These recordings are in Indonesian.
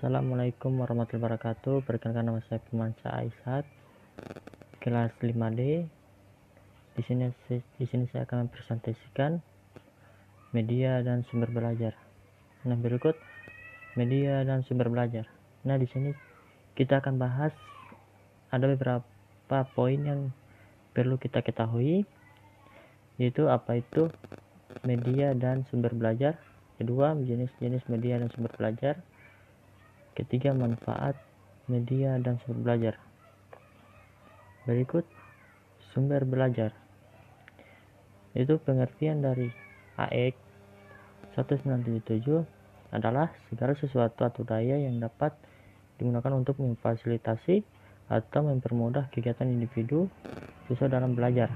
Assalamualaikum warahmatullahi wabarakatuh. Perkenalkan, nama saya Firmansyah Aisat, kelas 5D. Di sini saya akan mempresentasikan media dan sumber belajar. Nah, berikut media dan sumber belajar. Nah, di sini kita akan bahas ada beberapa poin yang perlu kita ketahui, yaitu apa itu media dan sumber belajar. Kedua, jenis-jenis media dan sumber belajar. Ketiga, manfaat media dan sumber belajar. Berikut sumber belajar. Itu pengertian dari AEK 1977 adalah segala sesuatu atau daya yang dapat digunakan untuk memfasilitasi atau mempermudah kegiatan individu siswa dalam belajar.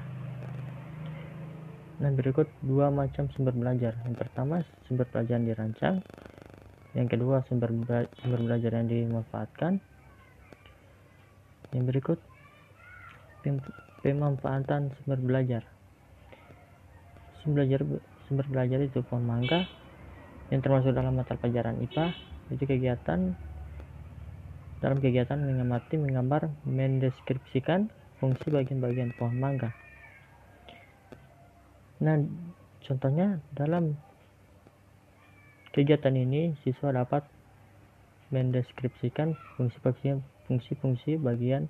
Nah, berikut dua macam sumber belajar. Yang pertama, sumber belajar yang dirancang. Yang kedua, sumber belajar yang dimanfaatkan. Yang berikut, pemanfaatan sumber belajar. Sumber belajar itu pohon mangga yang termasuk dalam mata pelajaran IPA. Itu dalam kegiatan mengamati, menggambar, mendeskripsikan fungsi bagian-bagian pohon mangga. Nah, contohnya dalam kegiatan ini siswa dapat mendeskripsikan fungsi-fungsi bagian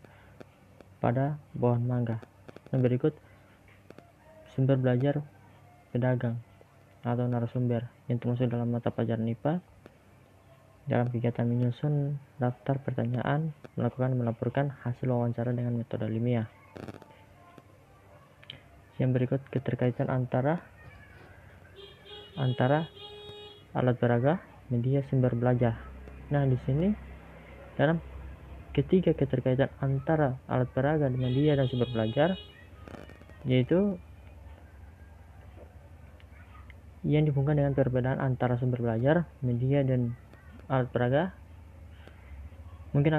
pada pohon mangga. Nah, berikut sumber belajar pedagang atau narasumber yang termasuk dalam mata pelajaran IPA dalam kegiatan menyusun daftar pertanyaan, melaporkan hasil wawancara dengan metode ilmiah. Yang berikut keterkaitan antara alat peraga, media, sumber belajar. Nah, di sini dalam ketiga keterkaitan antara alat peraga, media, dan sumber belajar, yaitu yang dihubungkan dengan perbedaan antara sumber belajar, media, dan alat peraga mungkin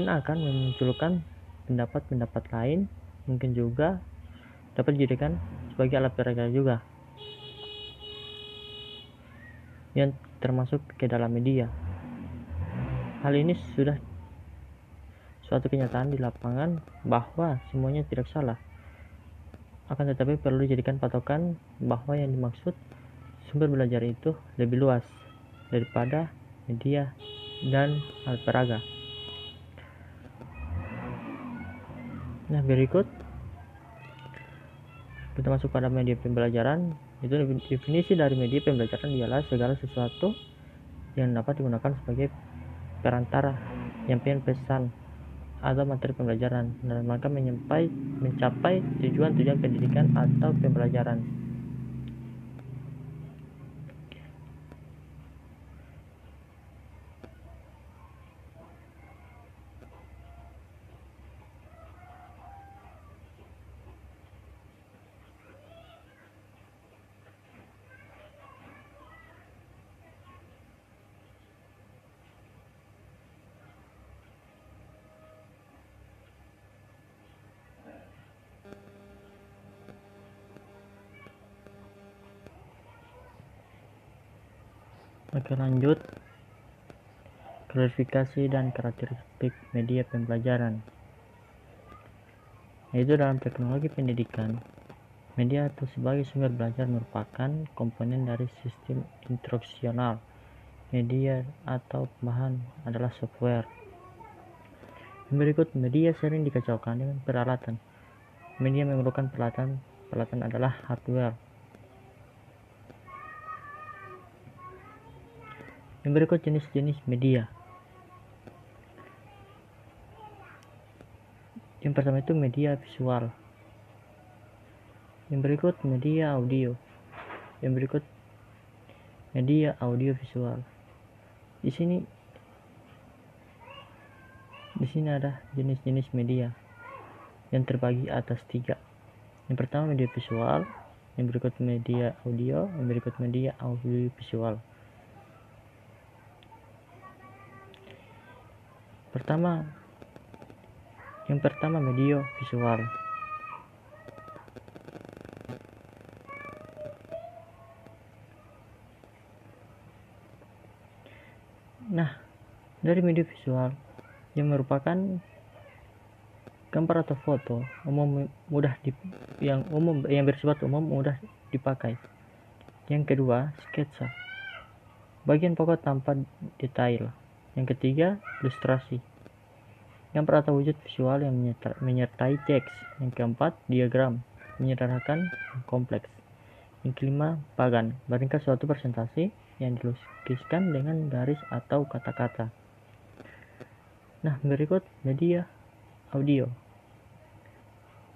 akan memunculkan pendapat lain, mungkin juga dapat dijadikan sebagai alat peraga juga yang termasuk ke dalam media. Hal ini sudah suatu kenyataan di lapangan bahwa semuanya tidak salah, akan tetapi perlu dijadikan patokan bahwa yang dimaksud sumber belajar itu lebih luas daripada media dan alat peraga. Nah, berikut kita masuk pada media pembelajaran. Itu definisi dari media pembelajaran ialah segala sesuatu yang dapat digunakan sebagai perantara penyampaian pesan atau materi pembelajaran dalam rangka mencapai tujuan pendidikan atau pembelajaran. Oke, lanjut. Klasifikasi dan karakteristik media pembelajaran. Yaitu dalam teknologi pendidikan, media atau sebagai sumber belajar merupakan komponen dari sistem instruksional. Media atau bahan adalah software. Yang berikut, media sering dikacaukan dengan peralatan. Media memerlukan peralatan adalah hardware. Yang berikut jenis-jenis media. Yang pertama itu media visual. Yang berikut media audio. Yang berikut media audio visual. Di sini ada jenis-jenis media yang terbagi atas 3. Yang pertama media visual, yang berikut media audio, yang berikut media audio visual. Yang pertama media visual. Nah, Dari media visual yang merupakan gambar atau foto yang bersifat umum mudah dipakai. Yang kedua, sketsa. Bagian pokok tanpa detail. Yang ketiga, ilustrasi. Gambar atau wujud visual yang menyertai teks. Yang keempat, diagram, menyederhanakan yang kompleks. Yang kelima, bagan, meringkas suatu presentasi yang dilukiskan dengan garis atau kata-kata. Nah, berikut media audio.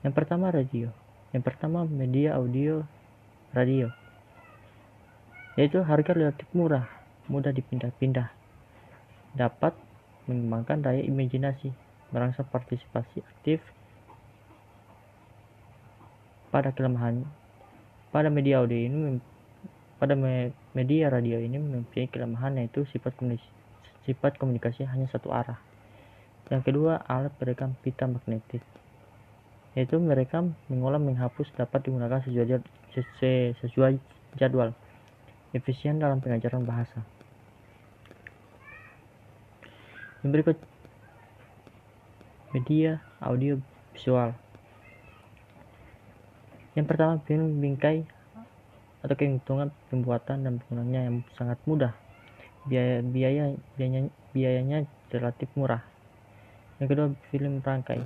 Yang pertama, radio. Yang pertama, media audio radio, yaitu harga relatif murah, mudah dipindah-pindah, dapat mengembangkan daya imajinasi, merangsang partisipasi aktif. Pada media radio ini mempunyai kelemahan, yaitu sifat komunikasi hanya satu arah. Yang kedua, alat perekam pita magnetik, yaitu merekam, mengolah, menghapus, dapat digunakan sesuai jadwal, efisien dalam pengajaran bahasa. Yang berikut, media audio visual. Yang pertama, film bingkai atau keuntungan pembuatan dan penggunaannya yang sangat mudah, biayanya relatif murah. Yang kedua, film rangkai.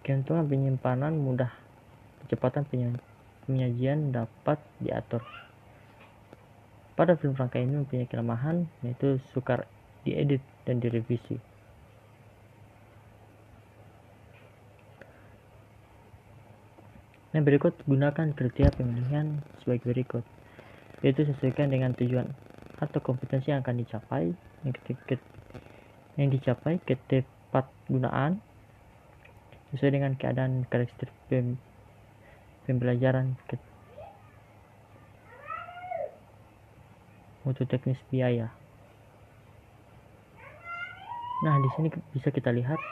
Keuntungan penyimpanan mudah, kecepatan penyajian dapat diatur. Pada film rangkai ini mempunyai kelemahan, yaitu sukar diedit dan direvisi. Yang berikut, gunakan kriteria pemilihan sebagai berikut, yaitu sesuaikan dengan tujuan atau kompetensi yang akan dicapai. Yang dicapai ketepat gunaan sesuai dengan keadaan karakteristik pembelajaran, mutu teknis, biaya. Nah, di sini bisa kita lihat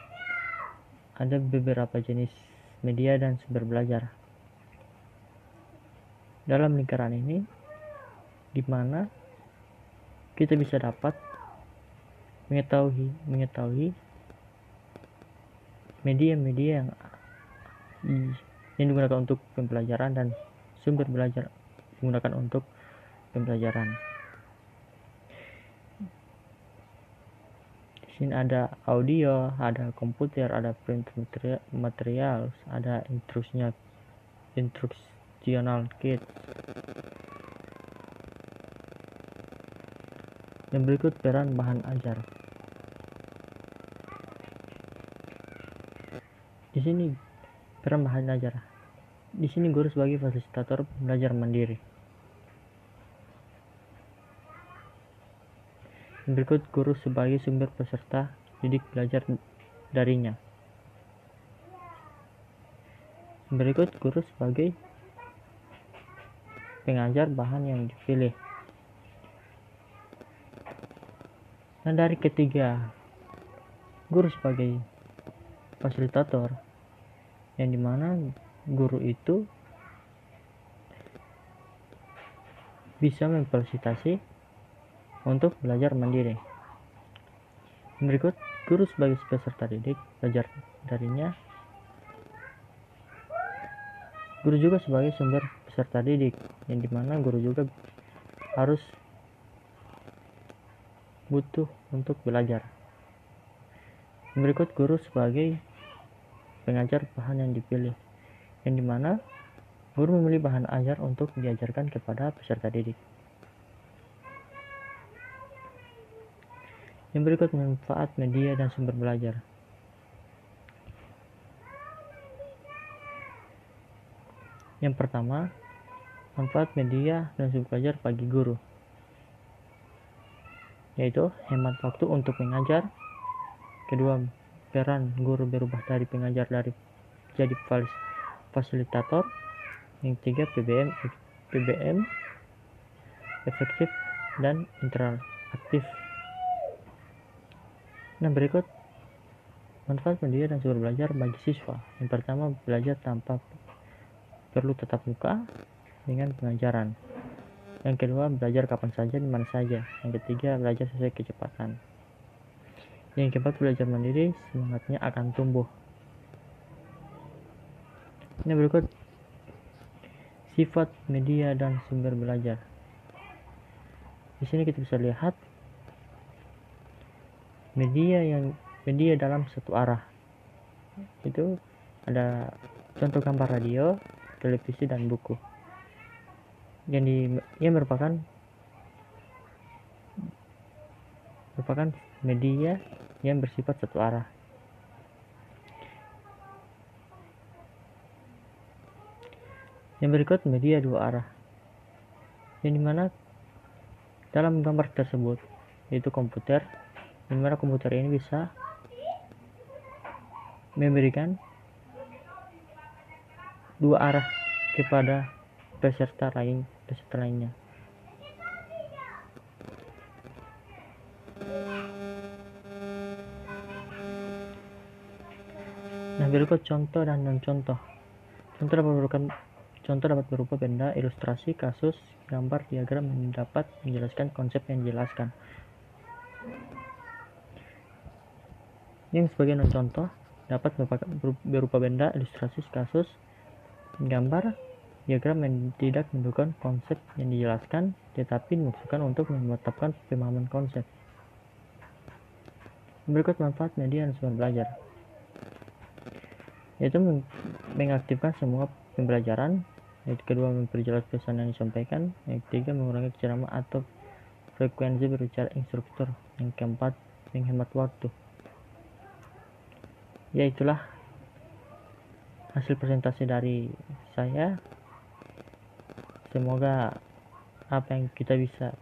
ada beberapa jenis media dan sumber belajar dalam lingkaran ini, di mana kita bisa dapat mengetahui media-media yang digunakan untuk pembelajaran dan sumber belajar digunakan untuk pembelajaran. Di sini ada audio, ada komputer, ada print material, ada instructional kit. Yang berikut, peran bahan ajar. Di sini peran bahan ajar. Di sini guru sebagai fasilitator belajar mandiri. Yang berikut, guru sebagai sumber peserta didik belajar darinya. Yang berikut, guru sebagai pengajar bahan yang dipilih. Dan dari ketiga, guru sebagai fasilitator, yang dimana guru itu bisa memfasilitasi untuk belajar mandiri. Berikut, guru sebagai peserta didik belajar darinya. Guru juga sebagai sumber peserta didik, yang dimana guru juga harus butuh untuk belajar. Berikut, guru sebagai pengajar bahan yang dipilih, yang dimana guru memilih bahan ajar untuk diajarkan kepada peserta didik. Yang berikut, manfaat media dan sumber belajar. Yang pertama, manfaat media dan sumber belajar bagi guru, yaitu hemat waktu untuk mengajar. Kedua, peran guru berubah dari pengajar jadi fasilitator. Yang ketiga, PBM efektif dan interaktif. Nah, berikut manfaat media dan sumber belajar bagi siswa. Yang pertama, belajar tanpa perlu tatap muka dengan pengajaran. Yang kedua, belajar kapan saja, di mana saja. Yang ketiga, belajar sesuai kecepatan. Yang keempat, belajar mandiri, semangatnya akan tumbuh. Ini berikut sifat media dan sumber belajar. Di sini kita bisa lihat media dalam satu arah. Itu ada contoh gambar radio, televisi, dan buku. Yang merupakan media yang bersifat satu arah. Yang berikut media dua arah, yang dimana dalam gambar tersebut yaitu komputer, dimana komputer ini bisa memberikan dua arah kepada peserta lainnya. Nah, berikut contoh dan non-contoh. Contoh dapat berupa benda, ilustrasi, kasus, gambar, diagram yang dapat menjelaskan konsep yang dijelaskan. Yang sebagai non-contoh dapat berupa benda, ilustrasi, kasus, gambar, diagram yang tidak menunjukkan konsep yang dijelaskan, tetapi dimaksudkan untuk menetapkan pemahaman konsep. Berikut manfaat media dan sumber belajar, yaitu mengaktifkan semua pembelajaran. Yang kedua, memperjelas pesan yang disampaikan. Yang ketiga, mengurangi ceramah atau frekuensi berbicara instruktur. Yang keempat, menghemat waktu. Ya, itulah hasil presentasi dari saya. Semoga apa yang kita bisa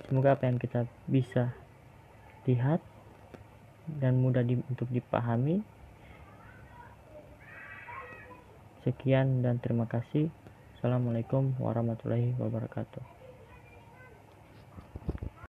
semoga apa yang kita bisa lihat dan mudah untuk dipahami. Sekian dan terima kasih. Assalamualaikum warahmatullahi wabarakatuh.